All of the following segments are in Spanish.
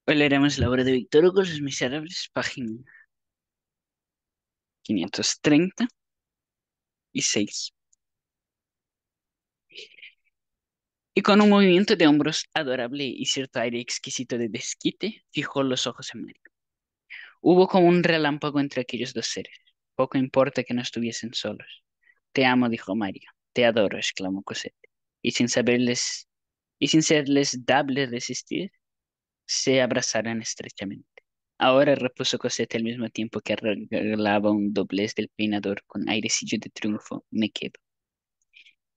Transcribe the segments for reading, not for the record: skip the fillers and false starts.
Hoy leeremos la obra de Víctor Hugo, Los Miserables, página 536. Y con un movimiento de hombros adorable y cierto aire exquisito de desquite, fijó los ojos en Mario. Hubo como un relámpago entre aquellos dos seres. Poco importa que no estuviesen solos. Te amo, dijo Mario. Te adoro, exclamó Cosette. Y y sin serles dable resistir, se abrazaron estrechamente. Ahora, repuso Cosette al mismo tiempo que arreglaba un doblez del peinador con airecillo de triunfo, me quedo.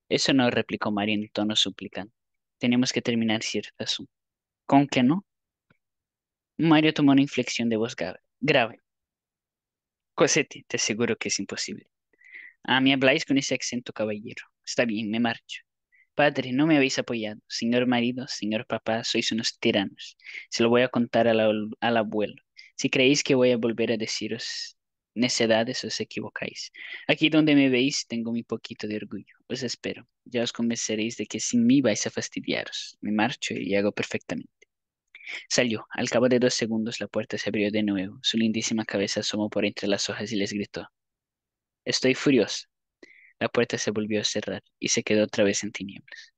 Eso no, replicó María en tono suplicante. Tenemos que terminar cierto asunto. ¿Con qué no? Mario tomó una inflexión de voz grave. Cosette, te aseguro que es imposible. Me habláis con ese acento caballero. Está bien, me marcho. Padre, no me habéis apoyado. Señor marido, señor papá, sois unos tiranos. Se lo voy a contar al abuelo. Si creéis que voy a volver a deciros necedades, os equivocáis. Aquí donde me veis tengo mi poquito de orgullo. Os espero. Ya os convenceréis de que sin mí vais a fastidiaros. Me marcho y hago perfectamente. Salió. Al cabo de 2 segundos la puerta se abrió de nuevo. Su lindísima cabeza asomó por entre las hojas y les gritó: Estoy furioso. La puerta se volvió a cerrar y se quedó otra vez en tinieblas.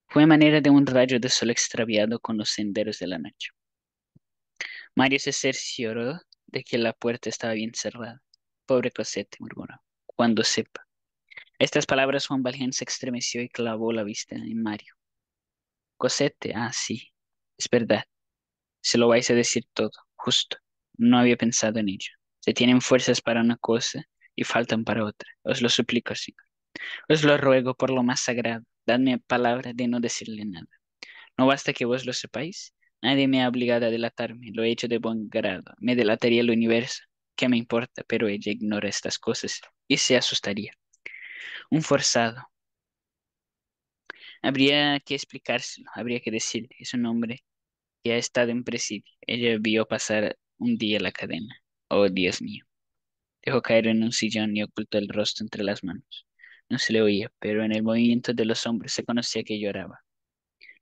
Fue a manera de un rayo de sol extraviado con los senderos de la noche. Mario se cercioró de que la puerta estaba bien cerrada. Pobre Cosette, murmuró. Cuando sepa. Estas palabras Juan Valjean se estremeció y clavó la vista en Mario. Cosette, sí, es verdad. Se lo vais a decir todo, justo. No había pensado en ello. Se tienen fuerzas para una cosa y faltan para otra. Os lo suplico, señor. Os lo ruego por lo más sagrado. Dadme palabra de no decirle nada. No basta que vos lo sepáis. Nadie me ha obligado a delatarme. Lo he hecho de buen grado. Me delataría el universo. ¿Qué me importa? Pero ella ignora estas cosas y se asustaría. Un forzado. Habría que explicárselo. Habría que decirle. Es un hombre que ha estado en presidio. Ella vio pasar un día la cadena. Oh, Dios mío. Dejó caer en un sillón y ocultó el rostro entre las manos. No se le oía, pero en el movimiento de los hombros se conocía que lloraba.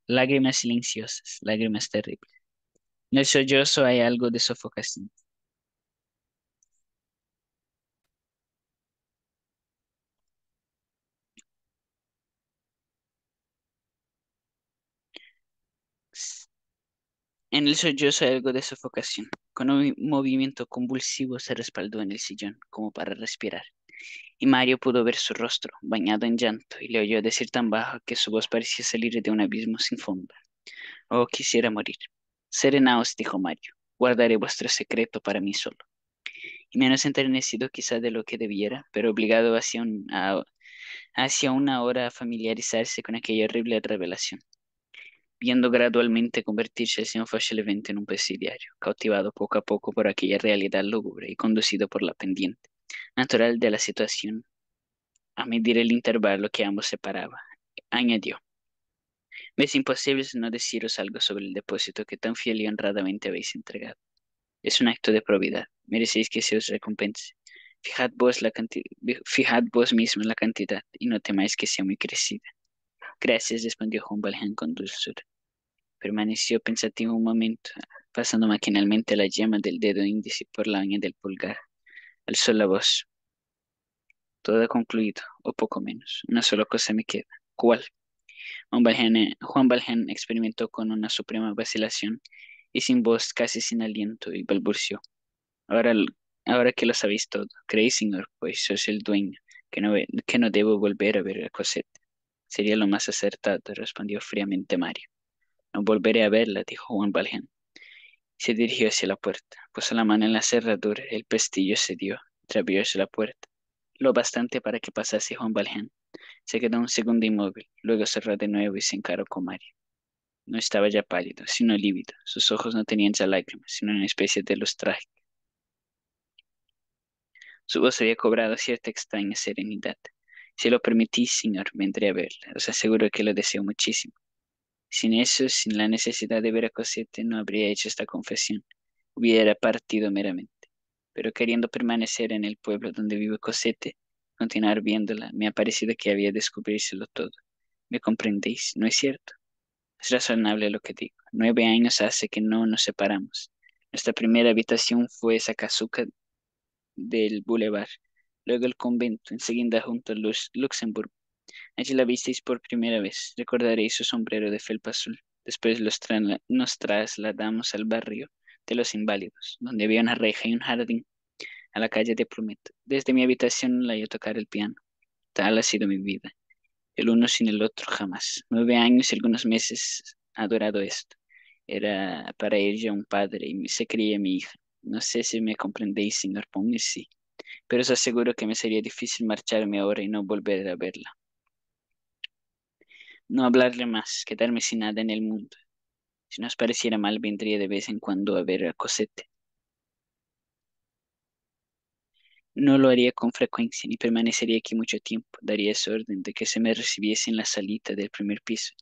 Lágrimas silenciosas, lágrimas terribles. En el sollozo hay algo de sofocación. En el sollozo hay algo de sofocación. Con un movimiento convulsivo se respaldó en el sillón, como para respirar. Y Mario pudo ver su rostro, bañado en llanto, y le oyó decir tan bajo que su voz parecía salir de un abismo sin fondo. Oh, quisiera morir. Serenaos, dijo Mario. Guardaré vuestro secreto para mí solo. Y menos enternecido quizá de lo que debiera, pero obligado hacia una hora a familiarizarse con aquella horrible revelación, viendo gradualmente convertirse el señor Fauchelevent en un presidiario, cautivado poco a poco por aquella realidad lúgubre y conducido por la pendiente natural de la situación, a medir el intervalo que ambos separaba, añadió: Me es imposible no deciros algo sobre el depósito que tan fiel y honradamente habéis entregado. Es un acto de probidad, merecéis que se os recompense. Fijad vos mismo la cantidad y no temáis que sea muy crecida. Gracias, respondió Juan Valjean con dulzura. Permaneció pensativo un momento, pasando maquinalmente la yema del dedo índice por la uña del pulgar. Alzó la voz. Todo ha concluido, o poco menos. Una sola cosa me queda. ¿Cuál? Juan Valjean experimentó con una suprema vacilación y sin voz, casi sin aliento, y balbuceó. Ahora, ahora que lo sabéis todo, creéis, señor, pues sois el dueño, que no debo volver a ver a Cosette. Sería lo más acertado, respondió fríamente Mario. No volveré a verla, dijo Juan Valjean. Se dirigió hacia la puerta, puso la mano en la cerradura, el pestillo cedió, abrióse la puerta, lo bastante para que pasase Juan Valjean. Se quedó un segundo inmóvil, luego cerró de nuevo y se encaró con Mario. No estaba ya pálido, sino lívido. Sus ojos no tenían ya lágrimas, sino una especie de luz trágica. Su voz había cobrado cierta extraña serenidad. Si lo permitís, señor, vendré a verla. Os aseguro que lo deseo muchísimo. Sin eso, sin la necesidad de ver a Cosette, no habría hecho esta confesión. Hubiera partido meramente. Pero queriendo permanecer en el pueblo donde vive Cosette, continuar viéndola, me ha parecido que había de descubrírselo todo. ¿Me comprendéis? ¿No es cierto? Es razonable lo que digo. 9 años hace que no nos separamos. Nuestra primera habitación fue esa casuca del Boulevard, luego el convento, enseguida junto a Luxemburgo. Allí la visteis por primera vez. Recordaréis su sombrero de felpa azul. Después nos trasladamos al barrio de los Inválidos, donde había una reja y un jardín, a la calle de Plumet. Desde mi habitación la oí tocar el piano. Tal ha sido mi vida. El uno sin el otro jamás. 9 años y algunos meses ha durado esto. Era para ella un padre y se creía mi hija. No sé si me comprendéis, señor Pómez, sí, pero os aseguro que me sería difícil marcharme ahora y no volver a verla. No hablarle más, quedarme sin nada en el mundo. Si nos pareciera mal, vendría de vez en cuando a ver a Cosette. No lo haría con frecuencia, ni permanecería aquí mucho tiempo. Daría esa orden de que se me recibiese en la salita del primer piso.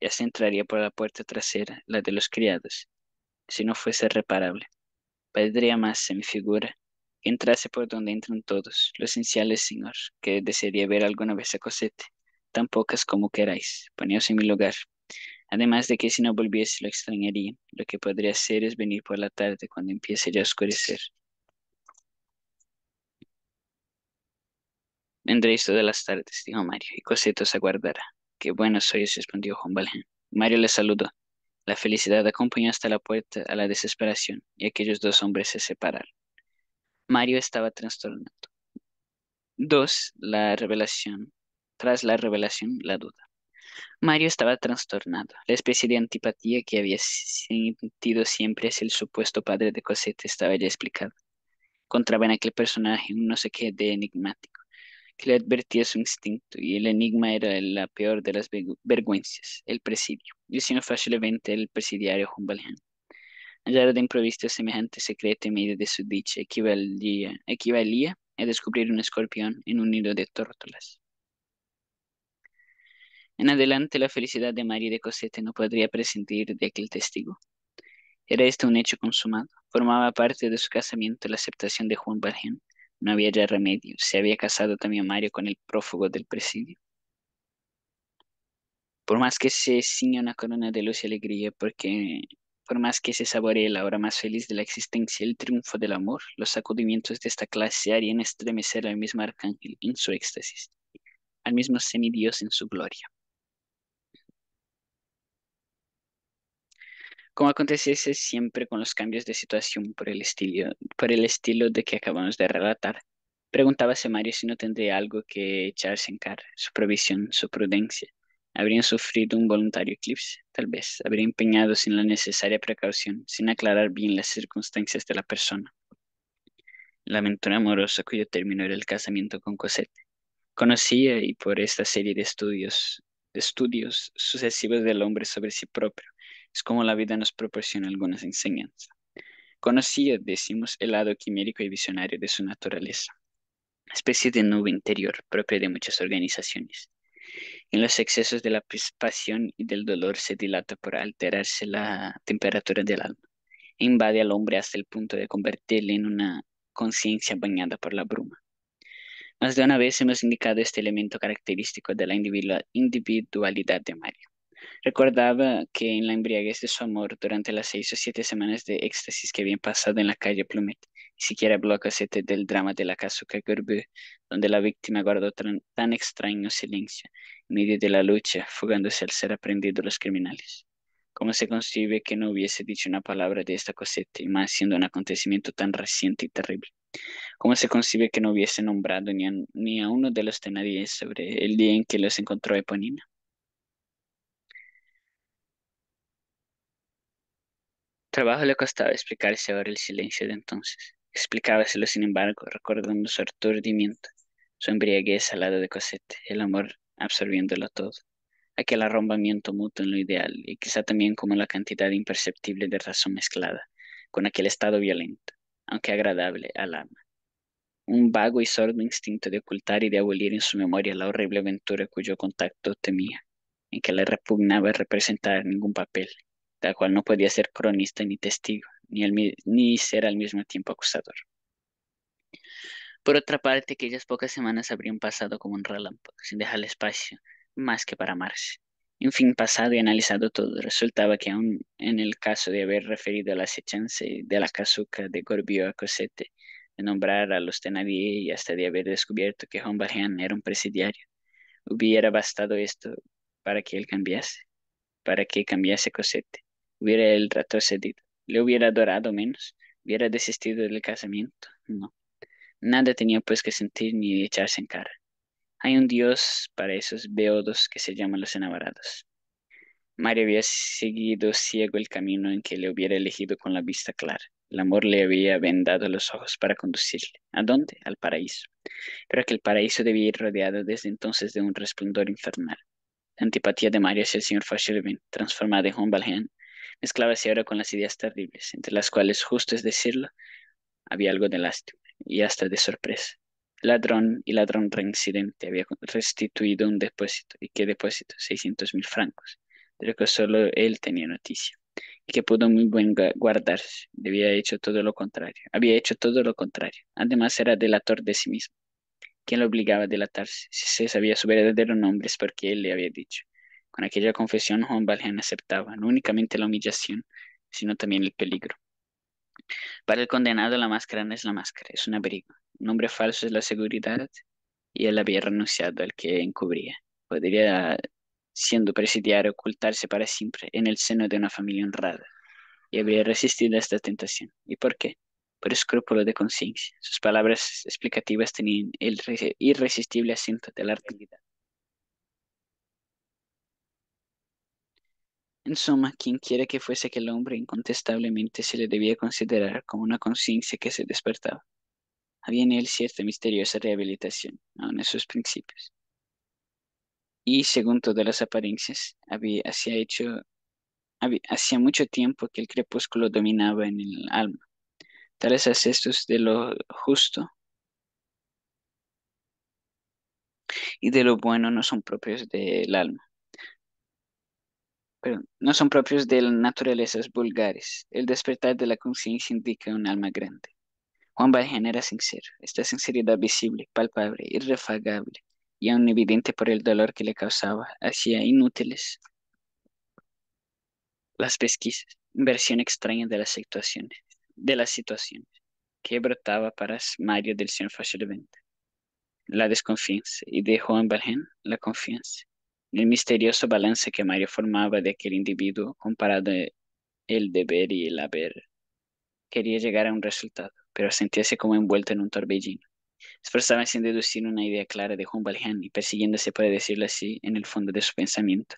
Ya se entraría por la puerta trasera, la de los criados, si no fuese reparable. Valdría más, se me figura, que entrase por donde entran todos. Lo esencial es, señor, que desearía ver alguna vez a Cosette, tan pocas como queráis. Poneos en mi lugar. Además de que si no volviese lo extrañaría. Lo que podría hacer es venir por la tarde cuando empiece ya a oscurecer. Vendréis todas las tardes, dijo Mario, y Cosette os aguardará. Qué bueno sois, respondió Juan Valjean. Mario le saludó. La felicidad acompañó hasta la puerta a la desesperación, y aquellos dos hombres se separaron. Mario estaba trastornado. Dos, la revelación. Tras la revelación, la duda. Mario estaba trastornado. La especie de antipatía que había sentido siempre hacia el supuesto padre de Cosette estaba ya explicada. Encontraba en aquel personaje un no sé qué de enigmático, que le advertía su instinto, y el enigma era la peor de las vergüenzas, el presidio, y sino fácilmente el presidiario Juan Valjean. Hallar de improviso semejante secreto en medio de su dicha equivalía a descubrir un escorpión en un nido de tórtolas. En adelante, la felicidad de María y de Cosette no podría prescindir de aquel testigo. Era este un hecho consumado. Formaba parte de su casamiento la aceptación de Juan Valjean. No había ya remedio. Se había casado también Mario con el prófugo del presidio. Por más que se ciña una corona de luz y alegría, por más que se saboree la hora más feliz de la existencia, el triunfo del amor, los sacudimientos de esta clase harían estremecer al mismo arcángel en su éxtasis, al mismo semidios en su gloria. Como aconteciese siempre con los cambios de situación por el estilo de que acabamos de relatar, preguntábase Mario si no tendría algo que echarse en cara, su provisión, su prudencia. ¿Habrían sufrido un voluntario eclipse? Tal vez. Habría empeñado sin la necesaria precaución, sin aclarar bien las circunstancias de la persona. La aventura amorosa cuyo término era el casamiento con Cosette. Conocía y por esta serie de estudios sucesivos del hombre sobre sí propio, es como la vida nos proporciona algunas enseñanzas. Conocía, decimos, el lado quimérico y visionario de su naturaleza, especie de nube interior propia de muchas organizaciones. En los excesos de la pasión y del dolor se dilata por alterarse la temperatura del alma, e invade al hombre hasta el punto de convertirle en una conciencia bañada por la bruma. Más de una vez hemos indicado este elemento característico de la individualidad de Mario. Recordaba que en la embriaguez de su amor, durante las 6 o 7 semanas de éxtasis que habían pasado en la calle Plumet, ni siquiera habló a Cosette del drama de la Casuca Gorbeau, donde la víctima guardó tan extraño silencio en medio de la lucha, fugándose al ser aprendidos los criminales. ¿Cómo se concibe que no hubiese dicho una palabra de esta Cosette, y más siendo un acontecimiento tan reciente y terrible? ¿Cómo se concibe que no hubiese nombrado ni a uno de los Thénardier sobre el día en que los encontró Eponina? Trabajo le costaba explicarse ahora el silencio de entonces. Explicábaselo, sin embargo, recordando su aturdimiento, su embriaguez al lado de Cosette, el amor absorbiéndolo todo, aquel arrombamiento mutuo en lo ideal, y quizá también como la cantidad imperceptible de razón mezclada con aquel estado violento, aunque agradable al alma. Un vago y sordo instinto de ocultar y de abolir en su memoria la horrible aventura cuyo contacto temía, en que le repugnaba representar ningún papel, del cual no podía ser cronista ni testigo, ni ser al mismo tiempo acusador. Por otra parte, aquellas pocas semanas habrían pasado como un relámpago, sin dejarle espacio más que para amarse. En fin, pasado y analizado todo, resultaba que aun en el caso de haber referido la acechanza de la casuca de Gorbio a Cosette, de nombrar a los Thénardier y hasta de haber descubierto que Juan Valjean era un presidiario, hubiera bastado esto para que él cambiase, para que cambiase Cosette. Hubiera él retrocedido, le hubiera adorado menos, hubiera desistido del casamiento. No, nada tenía pues que sentir ni echarse en cara. Hay un Dios para esos beodos que se llaman los enamorados. Mario había seguido ciego el camino en que le hubiera elegido con la vista clara. El amor le había vendado los ojos para conducirle. ¿A dónde? Al paraíso. Pero aquel paraíso debía ir rodeado desde entonces de un resplandor infernal. La antipatía de Mario hacia el señor Fauchelevent, transformada en Juan Valjean, mezclábase ahora con las ideas terribles, entre las cuales, justo es decirlo, había algo de lástima y hasta de sorpresa. Ladrón y ladrón reincidente había restituido un depósito. ¿Y qué depósito? 600.000 francos, de lo que solo él tenía noticia, y que pudo muy bien guardarse. Había hecho todo lo contrario. Además era delator de sí mismo. ¿Quién lo obligaba a delatarse? Si se sabía su verdadero nombre es porque él le había dicho. Con aquella confesión Juan Valjean aceptaba no únicamente la humillación, sino también el peligro. Para el condenado la máscara no es la máscara, es un abrigo. Un nombre falso es la seguridad y él había renunciado al que encubría. Podría, siendo presidiario, ocultarse para siempre en el seno de una familia honrada y habría resistido a esta tentación. ¿Y por qué? Por escrúpulo de conciencia. Sus palabras explicativas tenían el irresistible acento de la realidad. En suma, quien quiera que fuese aquel hombre, incontestablemente se le debía considerar como una conciencia que se despertaba. Había en él cierta misteriosa rehabilitación, aun en sus principios. Y según todas las apariencias, hacía mucho tiempo que el crepúsculo dominaba en el alma. Tales accesos de lo justo y de lo bueno no son propios del alma, pero no son propios de las naturalezas vulgares. El despertar de la conciencia indica un alma grande. Juan Valjean era sincero, esta sinceridad visible, palpable, irrefragable y aún evidente por el dolor que le causaba, hacía inútiles las pesquisas, versión extraña de las situaciones que brotaba para Mario del señor Fauchelevent, la desconfianza, y de Juan Valjean la confianza. El misterioso balance que Mario formaba de aquel individuo comparado el deber y el haber. Quería llegar a un resultado, pero sentíase como envuelto en un torbellino. Esforzándose en deducir una idea clara de Juan Valjean y persiguiéndose, por decirlo así, en el fondo de su pensamiento.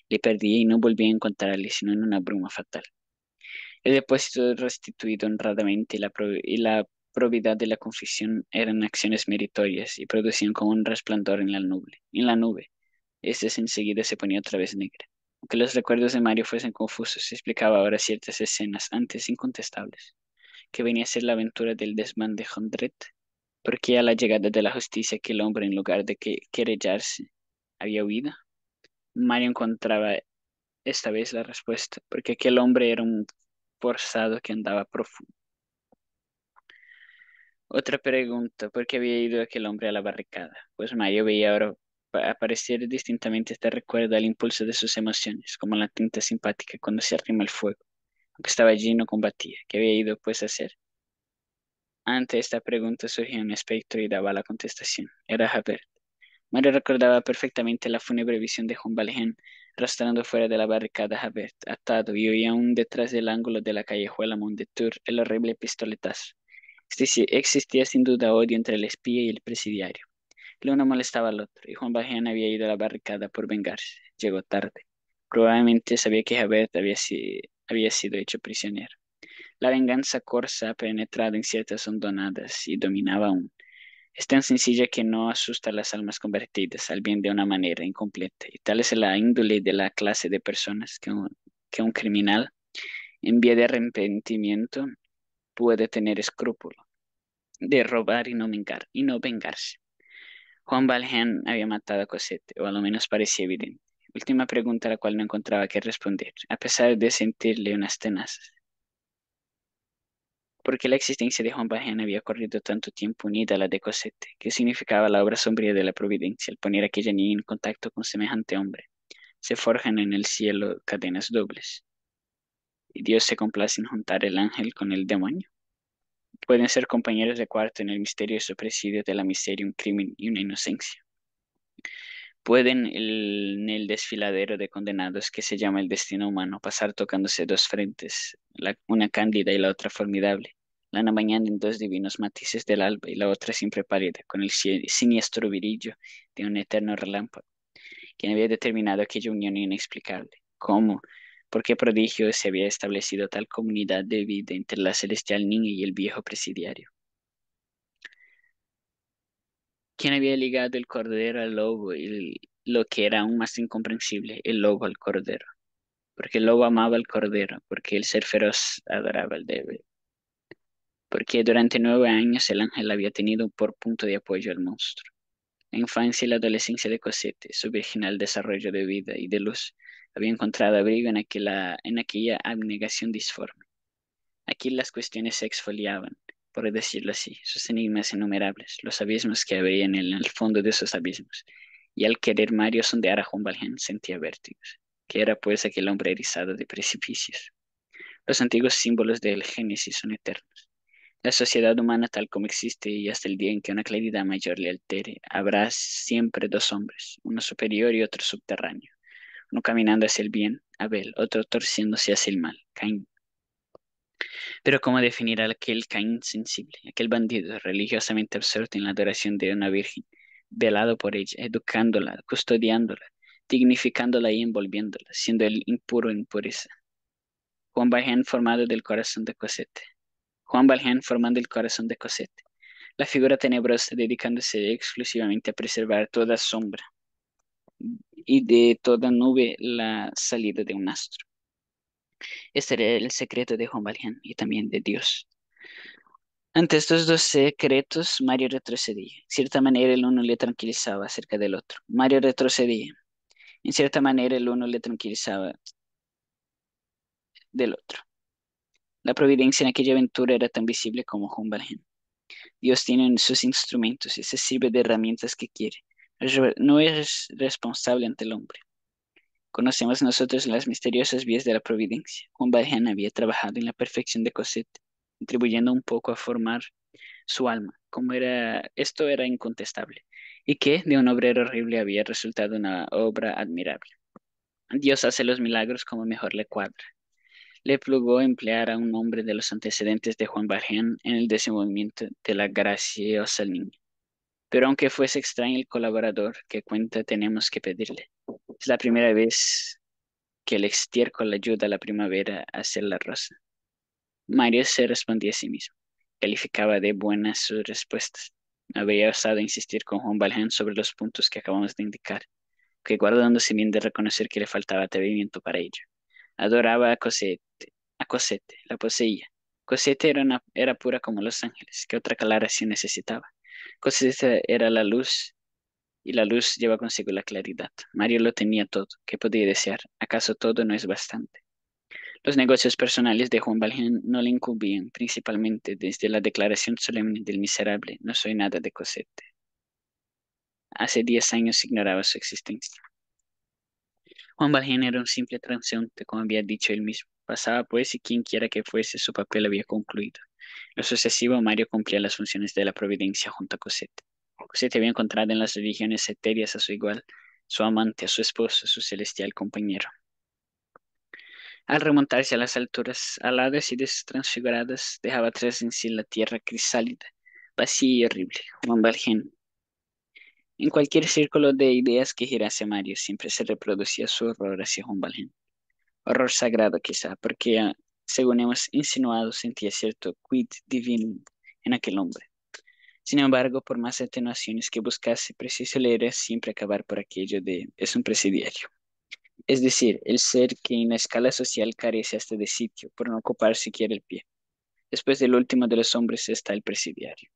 Le perdía y no volvía a encontrarle sino en una bruma fatal. El depósito restituido honradamente y la probidad de la confesión eran acciones meritorias y producían como un resplandor en la nube. Esta enseguida se ponía otra vez negra. Aunque los recuerdos de Mario fuesen confusos, se explicaba ahora ciertas escenas antes incontestables, que venía a ser la aventura del desmán de Jondrette, porque a la llegada de la justicia aquel hombre, en lugar de querellarse, había huido. Mario encontraba esta vez la respuesta, porque aquel hombre era un forzado que andaba profundo. Otra pregunta, ¿por qué había ido aquel hombre a la barricada? Pues Mario veía ahora aparecer distintamente este recuerdo al impulso de sus emociones, como la tinta simpática cuando se arrima el fuego. Aunque estaba allí no combatía. ¿Qué había ido pues a hacer? Ante esta pregunta surgió un espectro y daba la contestación. Era Javert. Mario recordaba perfectamente la fúnebre visión de Juan Valjean arrastrando fuera de la barricada a Javert, atado, y oía aún detrás del ángulo de la callejuela Mondetour el horrible pistoletazo. Existía sin duda odio entre el espía y el presidiario. El uno molestaba al otro, y Juan Valjean había ido a la barricada por vengarse. Llegó tarde. Probablemente sabía que Javert había sido hecho prisionero. La venganza corsa ha penetrado en ciertas hondonadas y dominaba aún. Es tan sencilla que no asusta a las almas convertidas al bien de una manera incompleta, y tal es la índole de la clase de personas que un criminal, en vía de arrepentimiento, puede tener escrúpulo de robar y no vengarse. Juan Valjean había matado a Cosette, o a lo menos parecía evidente. Última pregunta a la cual no encontraba qué responder, a pesar de sentirle unas tenazas. ¿Por qué la existencia de Juan Valjean había corrido tanto tiempo unida a la de Cosette? ¿Qué significaba la obra sombría de la providencia al poner a aquella niña en contacto con semejante hombre? Se forjan en el cielo cadenas dobles, y Dios se complace en juntar el ángel con el demonio. Pueden ser compañeros de cuarto en el misterioso presidio de la miseria, un crimen y una inocencia. Pueden en el desfiladero de condenados que se llama el destino humano pasar tocándose dos frentes, una cándida y la otra formidable, la una mañana en dos divinos matices del alba y la otra siempre pálida, con el siniestro virillo de un eterno relámpago. ¿Quién había determinado aquella unión inexplicable? ¿Cómo? ¿Por qué prodigio se había establecido tal comunidad de vida entre la celestial niña y el viejo presidiario? ¿Quién había ligado el cordero al lobo y lo que era aún más incomprensible, el lobo al cordero? Porque el lobo amaba al cordero, porque el ser feroz adoraba al débil, porque durante 9 años el ángel había tenido por punto de apoyo al monstruo. La infancia y la adolescencia de Cosette, su virginal desarrollo de vida y de luz, había encontrado abrigo en aquella abnegación disforme. Aquí las cuestiones se exfoliaban, por decirlo así, sus enigmas innumerables, los abismos que habría en el fondo de esos abismos. Y al querer Mario sondear a Juan Valjean sentía vértigos, que era pues aquel hombre erizado de precipicios. Los antiguos símbolos del Génesis son eternos. La sociedad humana tal como existe y hasta el día en que una claridad mayor le altere, habrá siempre dos hombres, uno superior y otro subterráneo, uno caminando hacia el bien, Abel, otro torciéndose hacia el mal, Caín. Pero ¿cómo definir a aquel Caín sensible, aquel bandido religiosamente absorto en la adoración de una virgen, velado por ella, educándola, custodiándola, dignificándola y envolviéndola, siendo él impuro en pureza? Juan Valjean formado del corazón de Cosette. Juan Valjean formando el corazón de Cosette. La figura tenebrosa dedicándose exclusivamente a preservar toda sombra y de toda nube la salida de un astro. Este era el secreto de Juan Valjean y también de Dios. Ante estos dos secretos, Mario retrocedía. En cierta manera, el uno le tranquilizaba acerca del otro. Mario retrocedía. En cierta manera, el uno le tranquilizaba del otro. La providencia en aquella aventura era tan visible como Juan Valjean. Dios tiene sus instrumentos y se sirve de herramientas que quiere. No es responsable ante el hombre. Conocemos nosotros las misteriosas vías de la providencia. Juan Valjean había trabajado en la perfección de Cosette, contribuyendo un poco a formar su alma, esto era incontestable, y que de un obrero horrible había resultado una obra admirable. Dios hace los milagros como mejor le cuadra. Le plugó emplear a un hombre de los antecedentes de Juan Valjean en el desenvolvimiento de la graciosa niña. Pero aunque fuese extraño el colaborador, ¿qué cuenta tenemos que pedirle? Es la primera vez que el estiércol ayuda a la primavera a hacer la rosa. Mario se respondía a sí mismo. Calificaba de buenas sus respuestas. Habría osado insistir con Juan Valjean sobre los puntos que acabamos de indicar, que guardándose bien de reconocer que le faltaba atrevimiento para ello. Adoraba a Cosette, la poseía. Cosette era pura como los ángeles, que otra aclaración necesitaba. Cosette era la luz, y la luz lleva consigo la claridad. Mario lo tenía todo. ¿Qué podía desear? ¿Acaso todo no es bastante? Los negocios personales de Juan Valjean no le incumbían, principalmente desde la declaración solemne del miserable, no soy nada de Cosette. Hace 10 años ignoraba su existencia. Juan Valjean era un simple transeúnte, como había dicho él mismo. Pasaba pues y quien quiera que fuese, su papel había concluido. En lo sucesivo, Mario cumplía las funciones de la providencia junto a Cosette. Cosette había encontrado en las religiones etéreas a su igual, su amante, a su esposo, su celestial compañero. Al remontarse a las alturas aladas y transfiguradas, dejaba atrás en sí la tierra crisálida, vacía y horrible. Juan Valjean. En cualquier círculo de ideas que girase Mario, siempre se reproducía su horror hacia Juan Valjean. Horror sagrado quizá, porque, según hemos insinuado, sentía cierto quid divino en aquel hombre. Sin embargo, por más atenuaciones que buscase, preciso le era siempre acabar por aquello de es un presidiario. Es decir, el ser que en la escala social carece hasta de sitio, por no ocupar siquiera el pie. Después del último de los hombres está el presidiario.